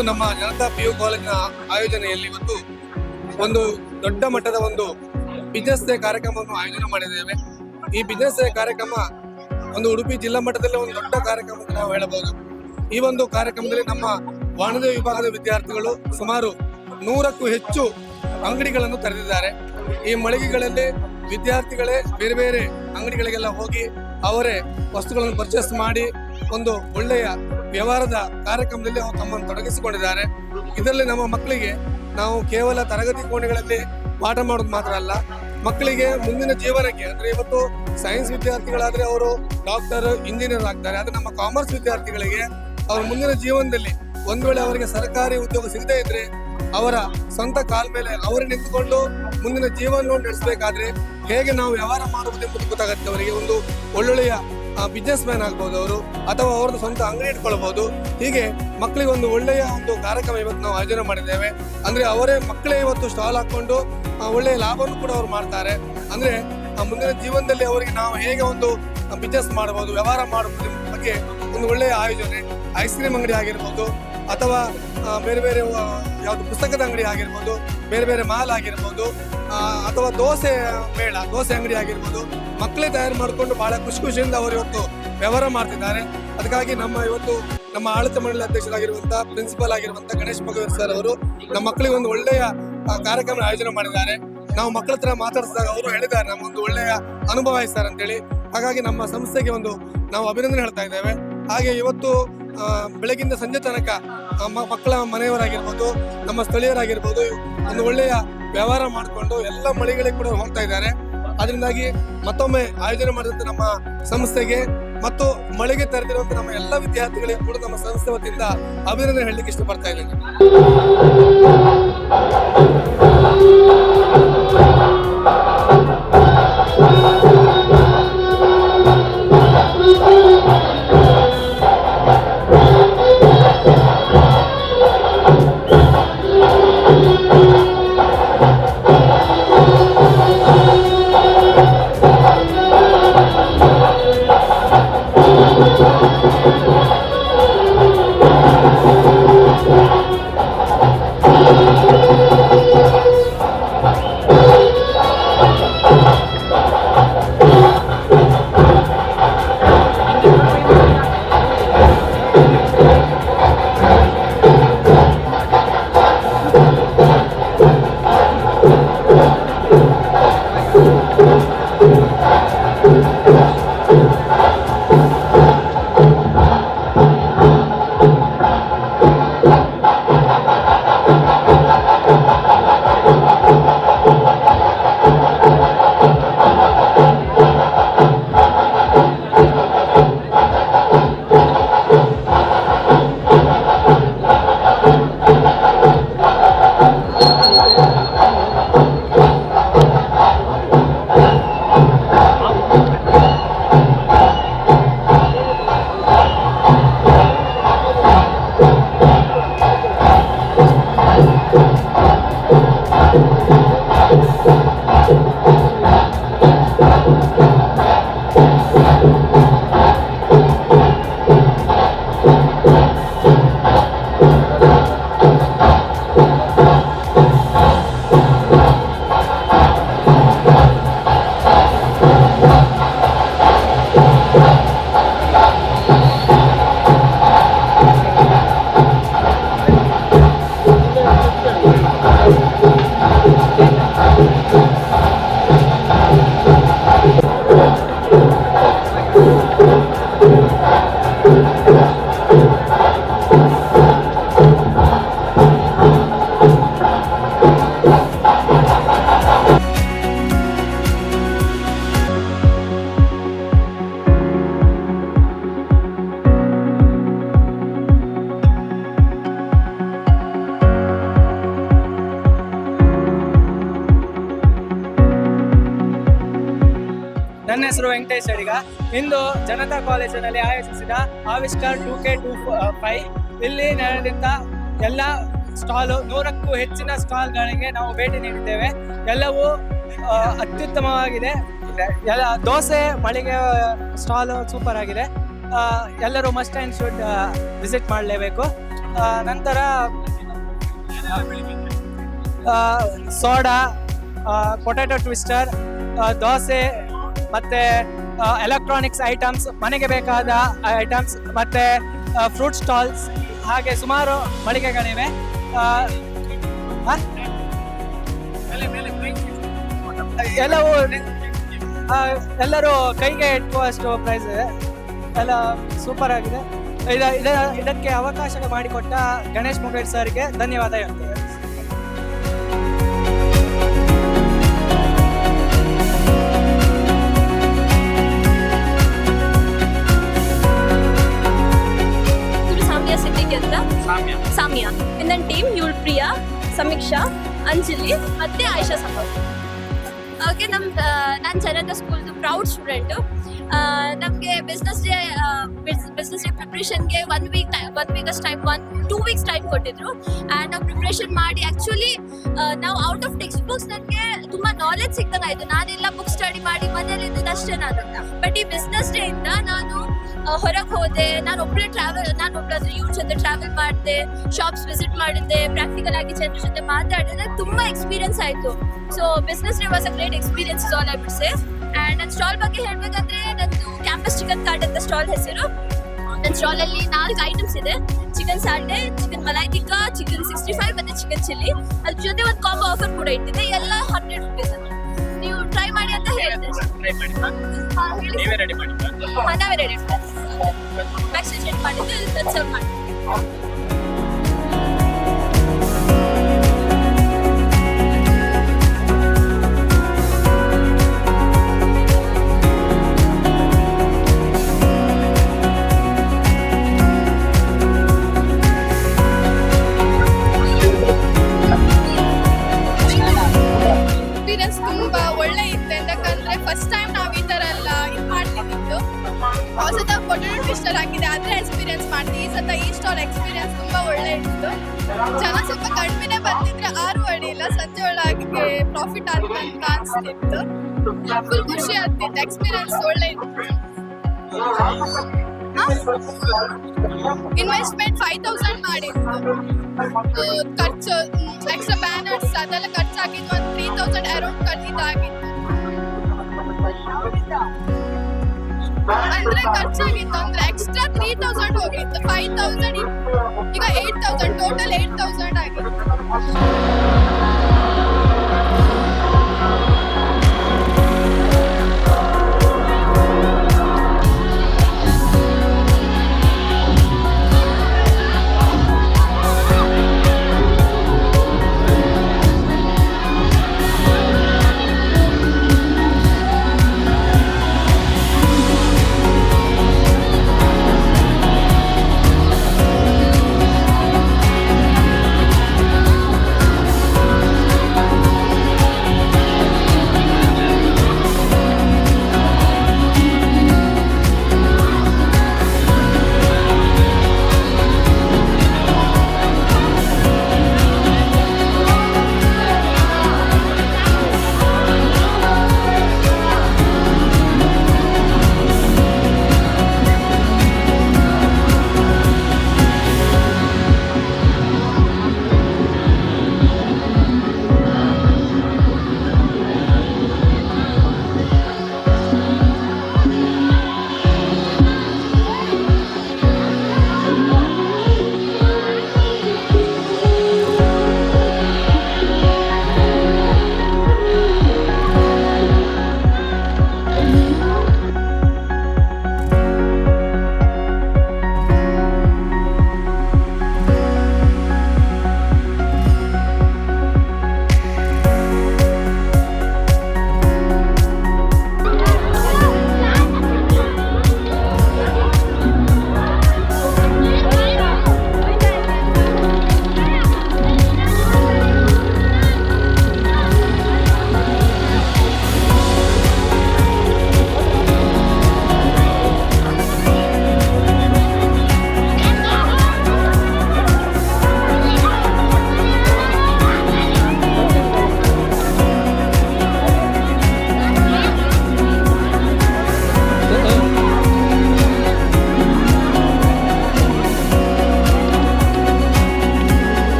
ಇವತ್ತು ನಮ್ಮ ಜನತಾ PU ಕಾಲೇಜಿನ ಆಯೋಜನೆಯಲ್ಲಿ ಇವತ್ತು ಒಂದು ದೊಡ್ಡ ಮಟ್ಟದ ಒಂದು ಬಿಸಿನೆಸ್ ಡೇ ಕಾರ್ಯಕ್ರಮವನ್ನು ಆಯೋಜನೆ ಮಾಡಿದ್ದೇವೆ. ಈ ಬಿಸಿನೆಸ್ ಡೇ ಕಾರ್ಯಕ್ರಮ ಒಂದು ಉಡುಪಿ ಜಿಲ್ಲಾ ಮಟ್ಟದಲ್ಲಿ ಒಂದು ದೊಡ್ಡ ಕಾರ್ಯಕ್ರಮ ಅಂತ ನಾವು ಹೇಳಬಹುದು. ಈ ಒಂದು ಕಾರ್ಯಕ್ರಮದಲ್ಲಿ ನಮ್ಮ ವಾಣಿಜ್ಯ ವಿಭಾಗದ ವಿದ್ಯಾರ್ಥಿಗಳು ಸುಮಾರು 100ಕ್ಕೂ ಹೆಚ್ಚು ಅಂಗಡಿಗಳನ್ನು ತೆರೆದಿದ್ದಾರೆ. ಈ ಮಳಿಗೆಗಳಲ್ಲಿ ವಿದ್ಯಾರ್ಥಿಗಳೇ ಬೇರೆ ಬೇರೆ ಅಂಗಡಿಗಳಿಗೆಲ್ಲ ಹೋಗಿ ಅವರೇ ವಸ್ತುಗಳನ್ನು ಪರ್ಚೇಸ್ ಮಾಡಿ ಒಂದು ಒಳ್ಳೆಯ ವ್ಯವಹಾರದ ಕಾರ್ಯಕ್ರಮದಲ್ಲಿ ಅವರು ತಮ್ಮನ್ನು ತೊಡಗಿಸಿಕೊಂಡಿದ್ದಾರೆ. ಇದರಲ್ಲಿ ನಮ್ಮ ಮಕ್ಕಳಿಗೆ ನಾವು ಕೇವಲ ತರಗತಿ ಕೋಣೆಗಳಲ್ಲಿ ಪಾಠ ಮಾಡೋದು ಮಾತ್ರ ಅಲ್ಲ, ಮಕ್ಕಳಿಗೆ ಮುಂದಿನ ಜೀವನಕ್ಕೆ ಅಂದ್ರೆ ಇವತ್ತು ಸೈನ್ಸ್ ವಿದ್ಯಾರ್ಥಿಗಳಾದ್ರೆ ಅವರು ಡಾಕ್ಟರ್, ಇಂಜಿನಿಯರ್ ಆಗ್ತಾರೆ. ಆದ್ರೆ ನಮ್ಮ ಕಾಮರ್ಸ್ ವಿದ್ಯಾರ್ಥಿಗಳಿಗೆ ಅವ್ರ ಮುಂದಿನ ಜೀವನದಲ್ಲಿ ಒಂದ್ ವೇಳೆ ಅವರಿಗೆ ಸರ್ಕಾರಿ ಉದ್ಯೋಗ ಸಿಗದೇ ಇದ್ರೆ ಅವರ ಸ್ವಂತ ಕಾಲ ಮೇಲೆ ಅವರೇ ನಿಂತುಕೊಂಡು ಮುಂದಿನ ಜೀವನವನ್ನು ನಡೆಸಬೇಕಾದ್ರೆ ಹೇಗೆ ನಾವು ವ್ಯವಹಾರ ಮಾಡುವುದೆಂಬುದು ಗೊತ್ತಾಗುತ್ತೆ. ಅವರಿಗೆ ಒಂದು ಒಳ್ಳೊಳ್ಳೆಯ ಬಿಸ್ನೆಸ್ ಮ್ಯಾನ್ ಆಗ್ಬಹುದು ಅವರು, ಅಥವಾ ಅವ್ರದ್ದು ಸ್ವಂತ ಅಂಗಡಿ ಇಟ್ಕೊಳ್ಬಹುದು. ಹೀಗೆ ಮಕ್ಕಳಿಗೆ ಒಂದು ಒಳ್ಳೆಯ ಒಂದು ಕಾರ್ಯಕ್ರಮ ಇವತ್ತು ನಾವು ಆಯೋಜನೆ ಮಾಡಿದ್ದೇವೆ. ಅಂದ್ರೆ ಅವರೇ ಮಕ್ಕಳೇ ಇವತ್ತು ಸ್ಟಾಲ್ ಹಾಕೊಂಡು ಒಳ್ಳೆಯ ಲಾಭವನ್ನು ಕೂಡ ಅವ್ರು ಮಾಡ್ತಾರೆ. ಅಂದ್ರೆ ಮುಂದಿನ ಜೀವನದಲ್ಲಿ ಅವರಿಗೆ ನಾವು ಹೇಗೆ ಒಂದು ಬಿಸ್ನೆಸ್ ಮಾಡಬಹುದು, ವ್ಯವಹಾರ ಮಾಡಬಹುದು ಬಗ್ಗೆ ಒಂದು ಒಳ್ಳೆಯ ಆಯೋಜನೆ. ಐಸ್ ಕ್ರೀಮ್ ಅಂಗಡಿ ಆಗಿರ್ಬೋದು, ಅಥವಾ ಬೇರೆ ಬೇರೆ ಯಾವುದು ಪುಸ್ತಕದ ಅಂಗಡಿ ಆಗಿರ್ಬೋದು, ಬೇರೆ ಬೇರೆ ಮಾಲ್ ಆಗಿರ್ಬೋದು, ಅಥವಾ ದೋಸೆ ಅಂಗಡಿ ಆಗಿರ್ಬೋದು, ಮಕ್ಕಳೇ ತಯಾರು ಮಾಡಿಕೊಂಡು ಬಹಳ ಖುಷಿಯಿಂದ ಅವರು ಇವತ್ತು ವ್ಯವಹಾರ ಮಾಡ್ತಿದ್ದಾರೆ. ಅದಕ್ಕಾಗಿ ನಮ್ಮ ಆಡಳಿತ ಮಂಡಳಿ ಅಧ್ಯಕ್ಷರಾಗಿರುವಂತಹ ಪ್ರಿನ್ಸಿಪಲ್ ಆಗಿರುವಂತಹ ಗಣೇಶ್ ಭಗವತ್ ಸರ್ ಅವರು ನಮ್ಮ ಮಕ್ಕಳಿಗೆ ಒಂದು ಒಳ್ಳೆಯ ಕಾರ್ಯಕ್ರಮ ಆಯೋಜನೆ ಮಾಡಿದ್ದಾರೆ. ನಾವು ಮಕ್ಕಳ ಹತ್ರ ಮಾತಾಡಿಸಿದಾಗ ಅವರು ಹೇಳಿದ್ದಾರೆ ನಮ್ಮೊಂದು ಒಳ್ಳೆಯ ಅನುಭವ ಆಯ್ತು ಸರ್ ಅಂತೇಳಿ. ಹಾಗಾಗಿ ನಮ್ಮ ಸಂಸ್ಥೆಗೆ ನಾವು ಅಭಿನಂದನೆ ಹೇಳ್ತಾ ಇದ್ದೇವೆ. ಹಾಗೆ ಇವತ್ತು ಬೆಳಗಿಂದ ಸಂಜೆ ತನಕ ಮಕ್ಕಳ ಮನೆಯವರಾಗಿರ್ಬೋದು, ನಮ್ಮ ಸ್ಥಳೀಯರಾಗಿರ್ಬೋದು ಒಂದು ಒಳ್ಳೆಯ ವ್ಯವಹಾರ ಮಾಡಿಕೊಂಡು ಎಲ್ಲ ಮಳಿಗೆಗಳಿಗೆ ಕೂಡ ಹೋಗ್ತಾ ಇದ್ದಾರೆ. ಅದರಿಂದಾಗಿ ಮತ್ತೊಮ್ಮೆ ಆಯೋಜನೆ ಮಾಡಿದಂತೆ ನಮ್ಮ ಸಂಸ್ಥೆಗೆ ಮತ್ತು ಮಳಿಗೆ ತೆರೆದಿರುವಂತ ನಮ್ಮ ಎಲ್ಲ ವಿದ್ಯಾರ್ಥಿಗಳಿಗೆ ಕೂಡ ನಮ್ಮ ಸಂಸ್ಥೆ ವತಿಯಿಂದ ಅಭಿನಂದನೆ ಹೇಳಲಿಕ್ಕೆ ಇಷ್ಟಪಡ್ತಾ ಇದ್ದೇನೆ. ನನ್ನ ಹೆಸರು ವೆಂಕಟೇಶ್ ಅಡಿಗ. ಇಂದು ಜನತಾ ಕಾಲೇಜಿನಲ್ಲಿ ಆಯೋಜಿಸಿದ ಆವಿಷ್ಕಾರ 2K25 ಇಲ್ಲಿ ನಡೆದಂತ ಎಲ್ಲ ಸ್ಟಾಲು 100ಕ್ಕೂ ಹೆಚ್ಚಿನ ಸ್ಟಾಲ್ಗಳಿಗೆ ನಾವು ಭೇಟಿ ನೀಡಿದ್ದೇವೆ. ಎಲ್ಲವೂ ಅತ್ಯುತ್ತಮವಾಗಿದೆ. ಎಲ್ಲ ದೋಸೆ ಮಳಿಗೆ ಸ್ಟಾಲ್ ಸೂಪರ್ ಆಗಿದೆ. ಎಲ್ಲರೂ ಮಸ್ಟ್ ಆ್ಯಂಡ್ ಶುಡ್ ವಿಸಿಟ್ ಮಾಡಲೇಬೇಕು. ನಂತರ ಸೋಡಾ, ಪೊಟ್ಯಾಟೊ ಟ್ವಿಸ್ಟರ್, ದೋಸೆ, ಮತ್ತೆ ಎಲೆಕ್ಟ್ರಾನಿಕ್ಸ್ ಐಟಮ್ಸ್, ಮನೆಗೆ ಬೇಕಾದ ಐಟಮ್ಸ್, ಮತ್ತೆ ಫ್ರೂಟ್ ಸ್ಟಾಲ್ಸ್, ಹಾಗೆ ಸುಮಾರು ಮಳಿಗೆಗಳಿವೆ. ಎಲ್ಲವೂ ಎಲ್ಲರೂ ಕೈಗೆ ಎಟ್ಟುವಷ್ಟು ಪ್ರೈಸ್ ಇದೆ. ಎಲ್ಲ ಸೂಪರ್ ಆಗಿದೆ. ಇದಕ್ಕೆ ಅವಕಾಶ ಮಾಡಿಕೊಟ್ಟ ಗಣೇಶ್ ಮೊಗೇಡ್ ಸರ್ಗೆ ಧನ್ಯವಾದ ಹೇಳ್ತೇವೆ. ಸಾಮ್ಯ ನನ್ನ ಟೀಮ್ ಇವಳು ಪ್ರಿಯಾ, ಸಮೀಕ್ಷಾ, ಅಂಜಲಿ ಮತ್ತೆ ಆಯಿಷಾ ಸಫರ್. ಓಕೆ, ನಾನು ಜನತಾ ಸ್ಕೂಲ್ದು ಪ್ರೌಡ್ ಸ್ಟೂಡೆಂಟು. ನಮಗೆ ಬಿಸ್ನೆಸ್ ಡೇ ಪ್ರಿಪ್ರೇಷನ್ಗೆ 1 week ಅಷ್ಟು ಟೈಮ್ 2 weeks ಟೈಮ್ ಕೊಟ್ಟಿದ್ರು. ಆ್ಯಂಡ್ ನಾವು ಪ್ರಿಪ್ರೇಷನ್ ಮಾಡಿ ಆ್ಯಕ್ಚುಲಿ ನಾವು ಔಟ್ ಆಫ್ ಟೆಕ್ಸ್ಟ್ ಬುಕ್ಸ್ ನನಗೆ ತುಂಬ ನಾಲೆಜ್ ಸಿಗ್ದಂಗಾಯಿತು. ನಾನೆಲ್ಲ ಬುಕ್ ಸ್ಟಡಿ ಮಾಡಿ ಮನೇಲಿ ಇದ್ದದಷ್ಟೇ ನಾನು. ಬಟ್ ಈ ಬಿಸ್ನೆಸ್ ಡೇ ಇಂದ ನಾನು ಹೊರಗೆ ಹೋದೆ. ನಾನು ಒಬ್ಬಳಾದ್ರೆ ಇವ್ರ ಜೊತೆ ಟ್ರಾವೆಲ್ ಮಾಡಿದೆ, ಶಾಪ್ಸ್ ವಿಸಿಟ್ ಮಾಡಿದ್ದೆ, ಪ್ರಾಕ್ಟಿಕಲ್ ಆಗಿ ಜನರ ಜೊತೆ ಮಾತಾಡಿದ್ರೆ ತುಂಬ ಎಕ್ಸ್ಪೀರಿಯನ್ಸ್ ಆಯಿತು. So business day was a great experience all I would say. And ನನ್ನ ಸ್ಟಾಲ್ ಬಗ್ಗೆ ಹೇಳಬೇಕಂದ್ರೆ ನಂದು ಕ್ಯಾಂಪಸ್ ಚಿಕನ್ ಕಾರ್ಟ್ ಅಂತ ಸ್ಟಾಲ್ ಹೆಸರು. ನನ್ನ ಸ್ಟಾಲಲ್ಲಿ 4 ಐಟಮ್ಸ್ ಇದೆ: ಚಿಕನ್ ಸಾಲ್ಟೆ, ಚಿಕನ್ ಮಲೈ ಟಿಕ್ಕಾ, ಚಿಕನ್ 65 ಮತ್ತು ಚಿಕನ್ ಚಿಲ್ಲಿ. ಅದ್ರ ಜೊತೆ ಒಂದು ಕಾಂಬೋ ಆಫರ್ ಕೂಡ ಇಟ್ಟಿದೆ. ಎಲ್ಲ 100 rupees ಅಂತ. ನೀವು ಟ್ರೈ ಮಾಡಿ ಅಂತ ಹೇಳಿದೆ. ನಾವೇ ರೆಡಿ ಮ್ಯಾಕ್ಸಿನೇಟ್ ಮಾಡಿದ್ದು ಸರ್ವ್ ಮಾಡಿ. ತುಂಬಾ ಒಳ್ಳೆ ಇತ್ತು. ಯಾಕಂದ್ರೆ ಫಸ್ಟ್ ಟೈಮ್ ನಾವು ಈ ತರ ಎಲ್ಲ ಇದು ಮಾಡ್ತಿದ್ದು. ಹೊಸದಾಗಿ ಪೊಟೆಟೊ ಟ್ವಿಸ್ಟರ್ ಹಾಕಿದೆ, ಅದ್ರ ಎಕ್ಸ್ಪೀರಿಯನ್ಸ್ ಮಾಡ್ತೀವಿ. ಈ ಸತ ಈ ಸ್ಟಾಲ್ ಎಕ್ಸ್ಪೀರಿಯನ್ಸ್ ತುಂಬಾ ಒಳ್ಳೆ ಇತ್ತು. ಜನ ಸ್ವಲ್ಪ ಕಡಿಮೆನೆ ಬರ್ತಿದ್ರೆ 6 ಅಡಿಯಿಲ್ಲ, ಸಂಜೆ ಒಳಗೆ ಪ್ರಾಫಿಟ್ ಅಂತ ಅನ್ಸ್ತಿತ್ತು. ಫುಲ್ ಖುಷಿ ಆಗ್ತಿತ್ತು. ಎಕ್ಸ್ಪೀರಿಯನ್ಸ್ ಒಳ್ಳೆ ಇತ್ತು. ಇನ್ವೆಸ್ಟ್ಮೆಂಟ್ 5000 ಮಾಡಿದ್ದು. ಖರ್ಚು ಎಕ್ಸ್ಟ್ರಾ ಬ್ಯಾನರ್ಸ್ ಅದೆಲ್ಲ ಖರ್ಚಾಗಿದ್ದು ಒಂದು 3000 ಅರೌಂಡ್ ಖರ್ಚಿದ್ದಾಗಿತ್ತು. ಅಂದ್ರೆ ಖರ್ಚಾಗಿತ್ತು ಅಂದ್ರೆ ಎಕ್ಸ್ಟ್ರಾ 3000 ಹೋಗಿತ್ತು. 5000 ಈಗ 8000 ಟೋಟಲ್ 8000 ಆಗಿತ್ತು.